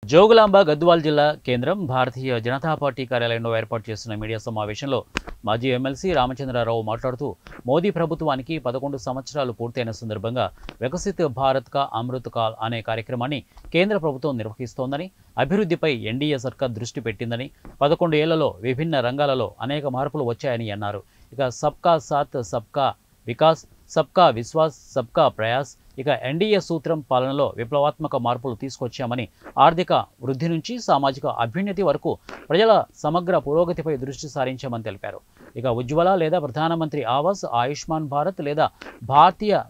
జోగులాంబ గద్వాల్ జిల్లా కేంద్రం భారతీయ జనతా పార్టీ కార్యాలయంలో ఏర్పాటు చేసిన మీడియా సమావేశంలో మాజీ ఎమ్మెల్సీ రామచంద్రరావు మాట్లాడుతూ మోదీ ప్రభుత్వానికి 11 సంవత్సరాలు పూర్తయిన సందర్భంగా వికసిత్ భారత్ కా అమృత్ కాల్ అనే కార్యక్రమాన్ని కేంద్ర ప్రభుత్వం నిర్వహిస్తోందని, అభివృద్ధిపై ఎన్డీఏ సర్కార్ దృష్టి పెట్టిందని, 11 ఏళ్లలో విభిన్న రంగాలలో అనేక మార్పులు వచ్చాయని అన్నారు. ఇక సబ్కా సాత్ సబ్కా వికాస్, సబ్కా విశ్వాస్, సబ్కా ప్రయాస్, ఇక ఎన్డీఏ సూత్రం పాలనలో విప్లవాత్మక మార్పులు తీసుకొచ్చామని, ఆర్థిక వృద్ధి నుంచి సామాజిక అభ్యున్నతి వరకు ప్రజల సమగ్ర పురోగతిపై దృష్టి సారించామని తెలిపారు. ఇక ఉజ్వల లేదా ప్రధానమంత్రి ఆవాస్, ఆయుష్మాన్ భారత్ లేదా భారతీయ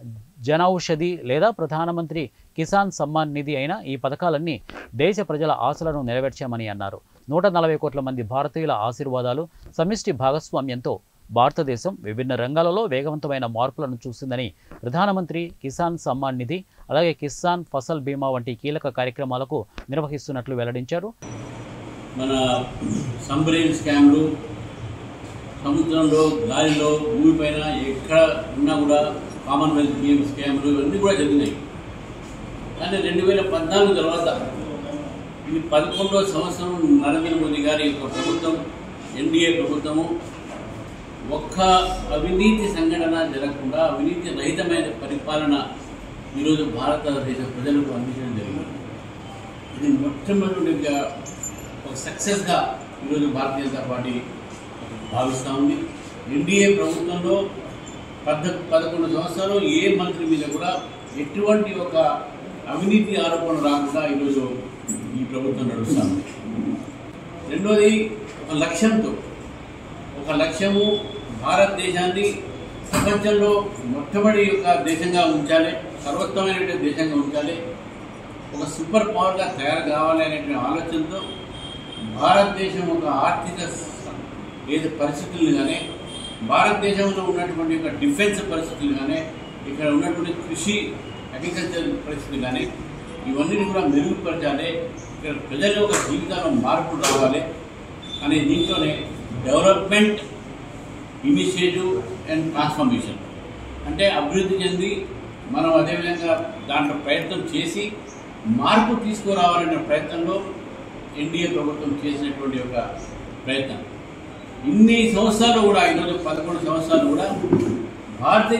జనౌషధి లేదా ప్రధానమంత్రి కిసాన్ సమ్మాన్ నిధి అయిన ఈ పథకాలన్నీ దేశ ప్రజల ఆశలను నెరవేర్చామని అన్నారు. 140 కోట్ల మంది భారతీయుల ఆశీర్వాదాలు, సమిష్టి భాగస్వామ్యంతో భారతదేశం విభిన్న రంగాలలో వేగవంతమైన మార్పులను చూసిందని, ప్రధానమంత్రి కిసాన్ సమ్మాన్ నిధి, అలాగే కిసాన్ ఫసల్ బీమా వంటి కీలక కార్యక్రమాలకు నిర్వహిస్తున్నట్లు వెల్లడించారు. మన సబ్‌మరీన్ స్కామ్లు, సముద్రంలో, గాలిలో, భూమిపైన ఎక్కడ ఉన్నా కూడా కామన్వెల్త్ గేమ్ స్కామ్లు ఇవన్నీ కూడా జరిగినాయి. కానీ 2014 తర్వాత ఇది 11వ సంవత్సరం నరేంద్ర మోదీ గారి యొక్క ప్రభుత్వం, ఎన్డీఏ ప్రభుత్వము ఒక్క అవినీతి సంఘటన జరగకుండా అవినీతి రహితమైన పరిపాలన ఈరోజు భారతదేశ ప్రజలకు అందించడం జరిగింది. ఇది మొట్టమొదటిగా ఒక సక్సెస్గా ఈరోజు భారతీయ జనతా పార్టీ భావిస్తూ ఉంది. ఎన్డీఏ ప్రభుత్వంలో 11 సంవత్సరాలు ఏ మంత్రి మీద కూడా ఎటువంటి ఒక అవినీతి ఆరోపణ రాకుండా ఈరోజు ఈ ప్రభుత్వం నడుస్తూ ఉంది. రెండోది ఒక లక్ష్యము భారతదేశాన్ని ప్రపంచంలో మొట్టమొదటి యొక్క దేశంగా ఉంచాలి, సర్వోత్తమైన దేశంగా ఉంచాలి, ఒక సూపర్ పవర్గా తయారు కావాలి అనేటువంటి ఆలోచనతో భారతదేశం ఒక ఆర్థిక పరిస్థితులు కానీ, భారతదేశంలో ఉన్నటువంటి ఒక డిఫెన్స్ పరిస్థితులు కానీ, ఇక్కడ ఉన్నటువంటి కృషి అగ్రికల్చర్ పరిస్థితులు కానీ ఇవన్నీ కూడా మెరుగుపరచాలి, ఇక్కడ ప్రజల యొక్క జీవితాల్లో మార్పులు రావాలి అనే దీంట్లోనే డెవలప్మెంట్ ఇనిషియేటివ్ అండ్ ట్రాన్స్ఫర్మేషన్ అంటే అభివృద్ధి చెంది మనం అదేవిధంగా దాంట్లో ప్రయత్నం చేసి మార్పు తీసుకురావాలనే ప్రయత్నంలో ఎన్డీఏ ప్రభుత్వం చేసినటువంటి ఒక ప్రయత్నం. ఇన్ని సంవత్సరాలు కూడా ఈరోజు 11 సంవత్సరాలు కూడా భారతీయ